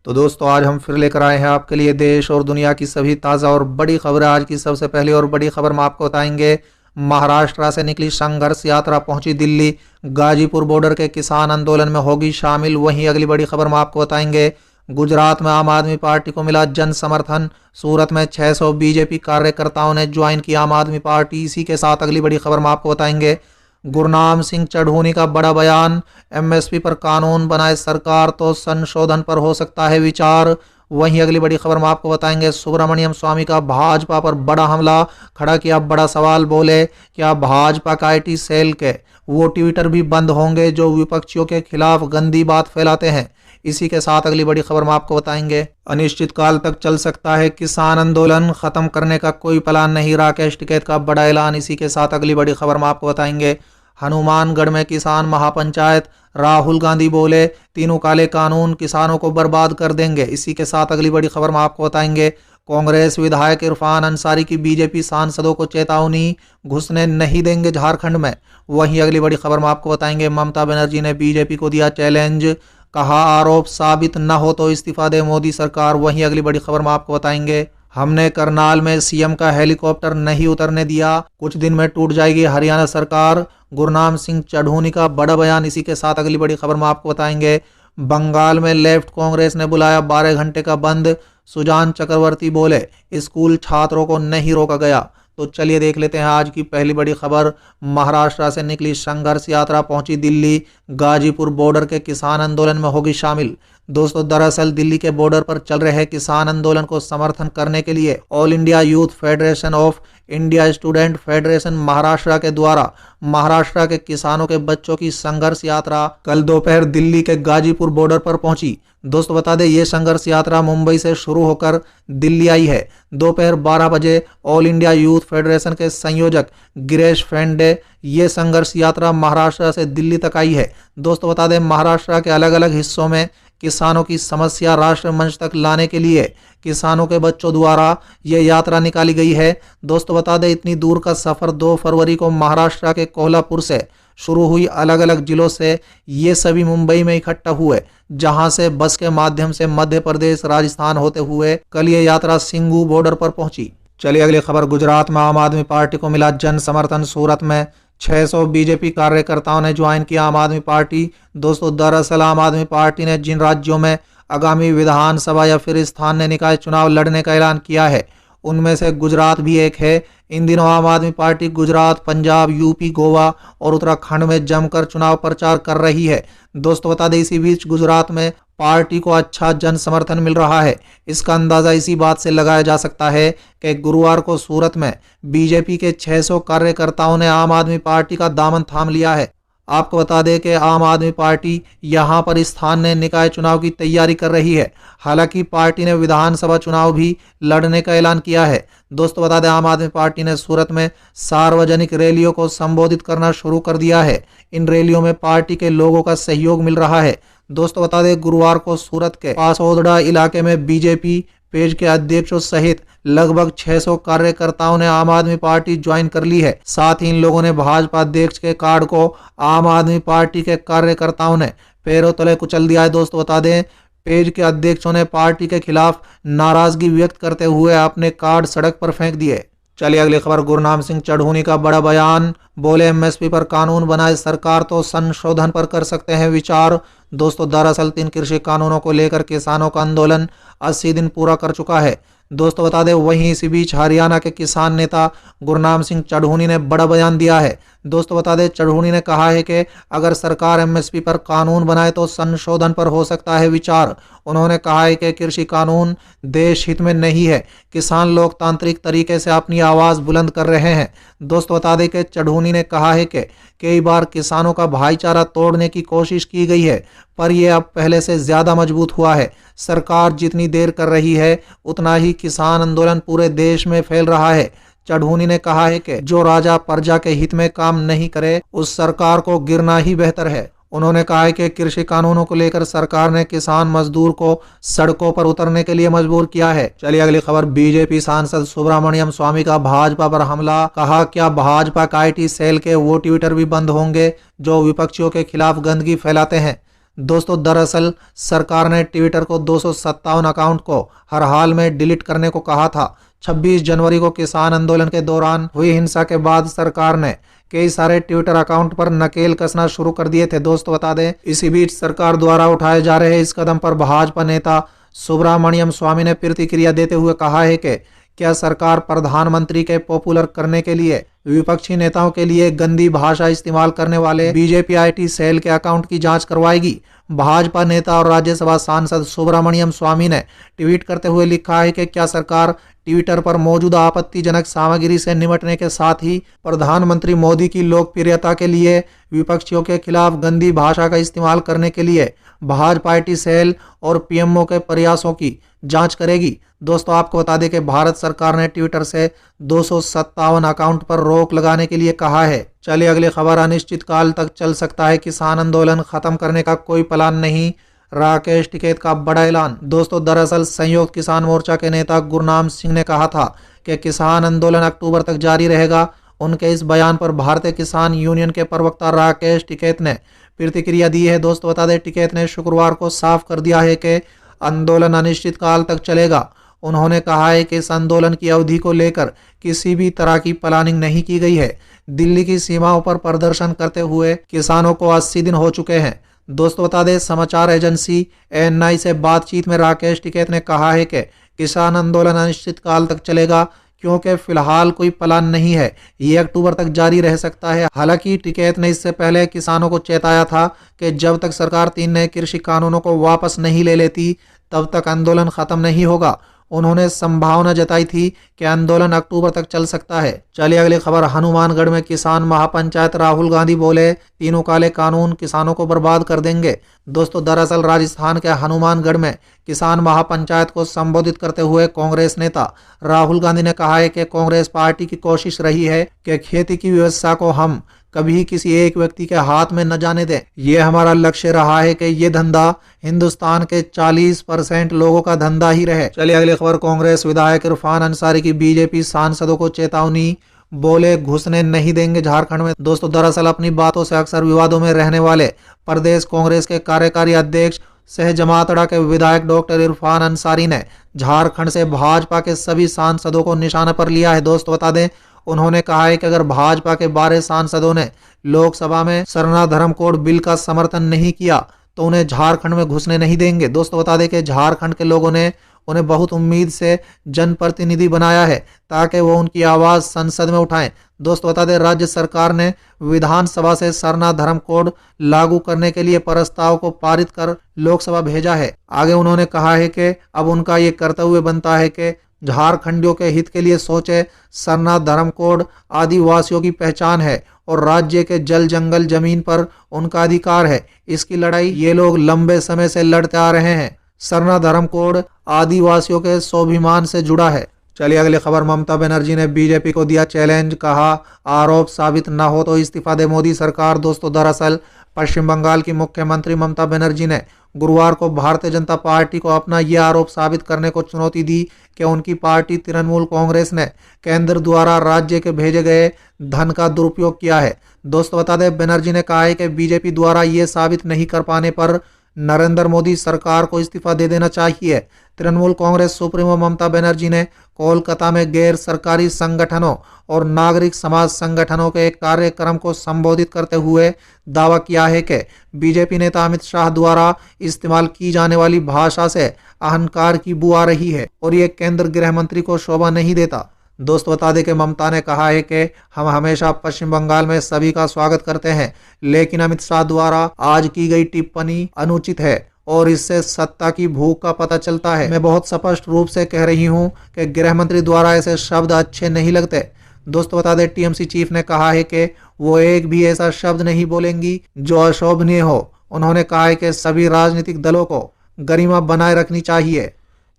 तो दोस्तों आज हम फिर लेकर आए हैं आपके लिए देश और दुनिया की सभी ताज़ा और बड़ी खबरें। आज की सबसे पहली और बड़ी खबर हम आपको बताएंगे। महाराष्ट्र से निकली संघर्ष यात्रा पहुंची दिल्ली, गाजीपुर बॉर्डर के किसान आंदोलन में होगी शामिल। वहीं अगली बड़ी खबर हम आपको बताएंगे। गुजरात में आम आदमी पार्टी को मिला जन समर्थन, सूरत में 600 बीजेपी कार्यकर्ताओं ने ज्वाइन की आम आदमी पार्टी। इसी के साथ अगली बड़ी खबर हम आपको बताएंगे। गुरनाम सिंह चढ़ूनी का बड़ा बयान, एमएसपी पर कानून बनाए सरकार तो संशोधन पर हो सकता है विचार। वहीं अगली बड़ी खबर हम आपको बताएंगे। सुब्रमण्यम स्वामी का भाजपा पर बड़ा हमला, खड़ा किया बड़ा सवाल, बोले क्या भाजपा का आईटी सेल के वो ट्विटर भी बंद होंगे जो विपक्षियों के खिलाफ गंदी बात फैलाते हैं। इसी के साथ अगली बड़ी खबर हम आपको बताएंगे। अनिश्चित काल तक चल सकता है किसान आंदोलन, खत्म करने का कोई प्लान नहीं, राकेश टिकैत का बड़ा ऐलान। इसी के साथ अगली बड़ी खबर हम आपको बताएंगे। हनुमानगढ़ में किसान महापंचायत, राहुल गांधी बोले तीनों काले कानून किसानों को बर्बाद कर देंगे। इसी के साथ अगली बड़ी खबर हम आपको बताएंगे। कांग्रेस विधायक इरफान अंसारी की बीजेपी सांसदों को चेतावनी, घुसने नहीं देंगे झारखंड में। वहीं अगली बड़ी खबर हम आपको बताएंगे। ममता बनर्जी ने बीजेपी को दिया चैलेंज, कहा आरोप साबित न हो तो इस्तीफा दे मोदी सरकार। वहीं अगली बड़ी खबर हम आपको बताएंगे। हमने करनाल में सीएम का हेलीकॉप्टर नहीं उतरने दिया, कुछ दिन में टूट जाएगी हरियाणा सरकार। गुरनाम सिंह चढ़ूनी का बड़ा बयान। इसी के साथ अगली बड़ी खबर हम आपको बताएंगे। बंगाल में लेफ्ट कांग्रेस ने बुलाया 12 घंटे का बंद, सुजान चक्रवर्ती बोले स्कूल छात्रों को नहीं रोका गया। तो चलिए देख लेते हैं आज की पहली बड़ी खबर। महाराष्ट्र से निकली संघर्ष यात्रा पहुंची दिल्ली, गाजीपुर बॉर्डर के किसान आंदोलन में होगी शामिल। दोस्तों दरअसल दिल्ली के बॉर्डर पर चल रहे किसान आंदोलन को समर्थन करने के लिए all India youth federation of India student federation Maharashtra के द्वारा महाराष्ट्र के किसानों के बच्चों की संघर्ष यात्रा कल दोपहर दिल्ली के गाजीपुर बॉर्डर पर पहुंची। दोस्तों बता दें ये संघर्ष यात्रा मुंबई से शुरू होकर दिल्ली आई है। दोपहर 12 बजे ऑल इंडिया यूथ फेडरेशन के संयोजक गिरीश फेंडे ये संघर्ष यात्रा महाराष्ट्र से दिल्ली तक आई है। दोस्तों बता दें महाराष्ट्र के अलग अलग हिस्सों में किसानों की समस्या राष्ट्र मंच तक लाने के लिए किसानों के बच्चों द्वारा ये यात्रा निकाली गई है। दोस्तों बता दें इतनी दूर का सफर 2 फरवरी को महाराष्ट्र के कोल्हापुर से शुरू हुई। अलग अलग जिलों से ये सभी मुंबई में इकट्ठा हुए, जहां से बस के माध्यम से मध्य प्रदेश राजस्थान होते हुए कल ये यात्रा सिंगू बॉर्डर पर पहुंची। चलिए अगली खबर। गुजरात में आम आदमी पार्टी को मिला जन समर्थन, सूरत में 600 बीजेपी कार्यकर्ताओं ने ज्वाइन किया आम आदमी पार्टी। दोस्तों दरअसल आम आदमी पार्टी ने जिन राज्यों में आगामी विधानसभा या फिर स्थानीय निकाय चुनाव लड़ने का ऐलान किया है उनमें से गुजरात भी एक है। इन दिनों आम आदमी पार्टी गुजरात, पंजाब, यूपी, गोवा और उत्तराखंड में जमकर चुनाव प्रचार कर रही है। दोस्तों बता दें इसी बीच गुजरात में पार्टी को अच्छा जन समर्थन मिल रहा है। इसका अंदाजा इसी बात से लगाया जा सकता है कि गुरुवार को सूरत में बीजेपी के 600 कार्यकर्ताओं ने आम आदमी पार्टी का दामन थाम लिया है। आपको बता दें कि आम आदमी पार्टी यहां पर स्थानीय निकाय चुनाव की तैयारी कर रही है। हालांकि पार्टी ने विधानसभा चुनाव भी लड़ने का ऐलान किया है। दोस्तों बता दें आम आदमी पार्टी ने सूरत में सार्वजनिक रैलियों को संबोधित करना शुरू कर दिया है। इन रैलियों में पार्टी के लोगों का सहयोग मिल रहा है। दोस्तों बता दें गुरुवार को सूरत के पासोदड़ा इलाके में बीजेपी पेज के अध्यक्षों सहित लगभग 600 कार्यकर्ताओं ने आम आदमी पार्टी ज्वाइन कर ली है। साथ ही इन लोगों ने भाजपा अध्यक्ष के कार्ड को आम आदमी पार्टी के कार्यकर्ताओं ने पैरों तले कुचल दिया है। दोस्तों बता दें पेज के अध्यक्षों ने पार्टी के खिलाफ नाराजगी व्यक्त करते हुए अपने कार्ड सड़क पर फेंक दिए। चलिए अगली खबर। गुरनाम सिंह चढ़ूनी का बड़ा बयान, बोले एमएसपी पर कानून बनाए सरकार तो संशोधन पर कर सकते हैं विचार। दोस्तों दरअसल 3 कृषि कानूनों को लेकर किसानों का आंदोलन 80 दिन पूरा कर चुका है। दोस्तों बता दें वहीं इसी बीच हरियाणा के किसान नेता गुरनाम सिंह चढ़ूनी ने बड़ा बयान दिया है। दोस्तों बता दें चढ़ूनी ने कहा है कि अगर सरकार एमएसपी पर कानून बनाए तो संशोधन पर हो सकता है विचार। उन्होंने कहा है कि कृषि कानून देश हित में नहीं है, किसान लोकतांत्रिक तरीके से अपनी आवाज़ बुलंद कर रहे हैं। दोस्तों बता दें कि चढ़ूनी ने कहा है कि कई बार किसानों का भाईचारा तोड़ने की कोशिश की गई है पर यह अब पहले से ज़्यादा मजबूत हुआ है। सरकार जितनी देर कर रही है उतना ही किसान आंदोलन पूरे देश में फैल रहा है। चढ़ूनी ने कहा है कि जो राजा प्रजा के हित में काम नहीं करे उस सरकार को गिरना ही बेहतर है। उन्होंने कहा है कि कृषि कानूनों को लेकर सरकार ने किसान मजदूर को सड़कों पर उतरने के लिए मजबूर किया है। चलिए अगली खबर। बीजेपी सांसद सुब्रमण्यम स्वामी का भाजपा पर हमला, कहा क्या भाजपा का आईटी सेल के वो ट्विटर भी बंद होंगे जो विपक्षियों के खिलाफ गंदगी फैलाते हैं। दोस्तों दरअसल सरकार ने ट्विटर को 257 अकाउंट को हर हाल में डिलीट करने को कहा था। 26 जनवरी को किसान आंदोलन के दौरान हुई हिंसा के बाद सरकार ने कई सारे ट्विटर अकाउंट पर नकेल कसना शुरू कर दिए थे। दोस्तों बता दें, इसी बीच सरकार द्वारा उठाए जा रहे इस कदम पर भाजपा नेता सुब्रमण्यम स्वामी ने प्रतिक्रिया देते हुए कहा है कि क्या सरकार प्रधानमंत्री के पॉपुलर करने के लिए विपक्षी नेताओं के लिए गंदी भाषा इस्तेमाल करने वाले बीजेपी IT सेल के अकाउंट की जांच करवाएगी। भाजपा नेता और राज्यसभा सांसद सुब्रमण्यम स्वामी ने ट्वीट करते हुए लिखा है कि क्या सरकार ट्विटर पर मौजूदा आपत्तिजनक सामग्री से निपटने के साथ ही प्रधानमंत्री मोदी की लोकप्रियता के लिए विपक्षियों के खिलाफ गंदी भाषा का इस्तेमाल करने के लिए भाजपा IT सेल और PMO के प्रयासों की जांच करेगी। दोस्तों आपको बता दें कि भारत सरकार ने ट्विटर से 257 अकाउंट पर रोक लगाने के लिए कहा है। चलिए अगली खबर, अनिश्चित काल तक चल सकता है किसान आंदोलन, खत्म करने का कोई प्लान नहीं, राकेश टिकैत का बड़ा ऐलान। दोस्तों दरअसल संयुक्त किसान मोर्चा के नेता गुरनाम सिंह ने कहा था कि किसान आंदोलन अक्टूबर तक जारी रहेगा। उनके इस बयान पर भारतीय किसान यूनियन के प्रवक्ता राकेश टिकैत ने प्रतिक्रिया दी है। दोस्तों बता दें, टिकैत ने शुक्रवार को साफ कर दिया है कि आंदोलन अनिश्चित काल तक चलेगा। उन्होंने कहा है कि इस आंदोलन की अवधि को लेकर किसी भी तरह की प्लानिंग नहीं की गई है। दिल्ली की सीमाओं पर प्रदर्शन करते हुए किसानों को 80 दिन हो चुके हैं। दोस्तों बता दें, समाचार एजेंसी ANI से बातचीत में राकेश टिकैत ने कहा है कि किसान आंदोलन अनिश्चित काल तक चलेगा क्योंकि फिलहाल कोई प्लान नहीं है, ये अक्टूबर तक जारी रह सकता है। हालांकि टिकैत ने इससे पहले किसानों को चेताया था कि जब तक सरकार 3 नए कृषि कानूनों को वापस नहीं ले लेती तब तक आंदोलन खत्म नहीं होगा। उन्होंने संभावना जताई थी कि आंदोलन अक्टूबर तक चल सकता है। चलिए अगली खबर, हनुमानगढ़ में किसान महापंचायत, राहुल गांधी बोले तीनों काले कानून किसानों को बर्बाद कर देंगे। दोस्तों दरअसल राजस्थान के हनुमानगढ़ में किसान महापंचायत को संबोधित करते हुए कांग्रेस नेता राहुल गांधी ने कहा है कि कांग्रेस पार्टी की कोशिश रही है कि खेती की व्यवस्था को हम कभी किसी एक व्यक्ति के हाथ में न जाने दें। ये हमारा लक्ष्य रहा है कि ये धंधा हिंदुस्तान के 40% लोगों का धंधा ही रहे। चलिए अगली खबर, कांग्रेस विधायक इरफान अंसारी की बीजेपी सांसदों को चेतावनी, बोले घुसने नहीं देंगे झारखंड में। दोस्तों दरअसल अपनी बातों से अक्सर विवादों में रहने वाले प्रदेश कांग्रेस के कार्यकारी अध्यक्ष सह जमातड़ा के विधायक डॉक्टर इरफान अंसारी ने झारखंड से भाजपा के सभी सांसदों को निशाने पर लिया है। दोस्तों बता दें, उन्होंने कहा है कि अगर भाजपा के 12 सांसदों ने लोकसभा में सरना धर्म कोड बिल का समर्थन नहीं किया तो उन्हें झारखंड में घुसने नहीं देंगे। दोस्तों बता दें कि झारखंड के लोगों ने उन्हें बहुत उम्मीद से जनप्रतिनिधि बनाया है ताकि वो उनकी आवाज संसद में उठाएं। दोस्तों बता दें, राज्य सरकार ने विधानसभा से सरना धर्म कोड लागू करने के लिए प्रस्ताव को पारित कर लोकसभा भेजा है। आगे उन्होंने कहा है कि अब उनका ये कर्तव्य बनता है कि झारखंडियों के हित के लिए सोचे। सरना धर्म कोड आदिवासियों की पहचान है और राज्य के जल जंगल जमीन पर उनका अधिकार है। इसकी लड़ाई ये लोग लंबे समय से लड़ते आ रहे हैं। सरना धर्म कोड आदिवासियों के स्वाभिमान से जुड़ा है। चलिए अगली खबर, ममता बनर्जी ने बीजेपी को दिया चैलेंज, कहा आरोप साबित न हो तो इस्तीफा दे मोदी सरकार। दोस्तों दरअसल पश्चिम बंगाल की मुख्यमंत्री ममता बनर्जी ने गुरुवार को भारतीय जनता पार्टी को अपना यह आरोप साबित करने को चुनौती दी कि उनकी पार्टी तृणमूल कांग्रेस ने केंद्र द्वारा राज्य के भेजे गए धन का दुरुपयोग किया है। दोस्तों बता दें, बनर्जी ने कहा है कि बीजेपी द्वारा ये साबित नहीं कर पाने पर नरेंद्र मोदी सरकार को इस्तीफा दे देना चाहिए। तृणमूल कांग्रेस सुप्रीमो ममता बनर्जी ने कोलकाता में गैर सरकारी संगठनों और नागरिक समाज संगठनों के एक कार्यक्रम को संबोधित करते हुए दावा किया है कि बीजेपी नेता अमित शाह द्वारा इस्तेमाल की जाने वाली भाषा से अहंकार की बू आ रही है और ये केंद्र गृह मंत्री को शोभा नहीं देता। दोस्तों बता दें कि ममता ने कहा है कि हम हमेशा पश्चिम बंगाल में सभी का स्वागत करते हैं, लेकिन अमित शाह द्वारा आज की गई टिप्पणी अनुचित है और इससे सत्ता की भूख का पता चलता है। मैं बहुत स्पष्ट रूप से कह रही हूं कि गृह मंत्री द्वारा ऐसे शब्द अच्छे नहीं लगते। दोस्तों बता दें, टीएमसी चीफ ने कहा है कि वो एक भी ऐसा शब्द नहीं बोलेंगी जो अशोभनीय हो। उन्होंने कहा है कि सभी राजनीतिक दलों को गरिमा बनाए रखनी चाहिए।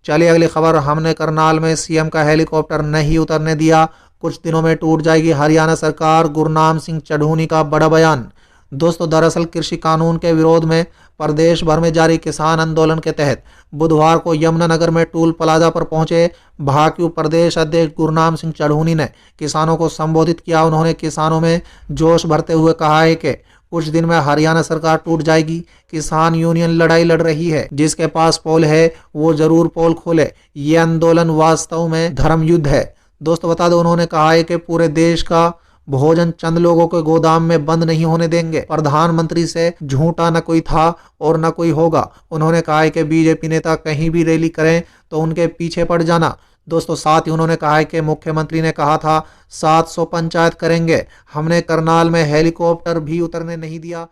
चलिए अगली खबर, हमने करनाल में सीएम का हेलीकॉप्टर नहीं उतरने दिया, कुछ दिनों में टूट जाएगी हरियाणा सरकार, गुरनाम सिंह चढ़ूनी का बड़ा बयान। दोस्तों दरअसल कृषि कानून के विरोध में प्रदेश भर में जारी किसान आंदोलन के तहत बुधवार को यमुनानगर में टूल प्लाजा पर पहुंचे भाजपा प्रदेश अध्यक्ष गुरनाम सिंह चढ़ूनी ने किसानों को संबोधित किया। उन्होंने किसानों में जोश भरते हुए कहा है कि कुछ दिन में हरियाणा सरकार टूट जाएगी। किसान यूनियन लड़ाई लड़ रही है, जिसके पास पोल है वो जरूर पोल खोले। ये आंदोलन वास्तव में धर्म युद्ध है। दोस्तों बता दो, उन्होंने कहा है कि पूरे देश का भोजन चंद लोगों के गोदाम में बंद नहीं होने देंगे। प्रधानमंत्री से झूठा न कोई था और न कोई होगा। उन्होंने कहा है कि बीजेपी नेता कहीं भी रैली करें तो उनके पीछे पड़ जाना। दोस्तों साथ ही उन्होंने कहा है कि मुख्यमंत्री ने कहा था 700 पंचायत करेंगे, हमने करनाल में हेलीकॉप्टर भी उतरने नहीं दिया।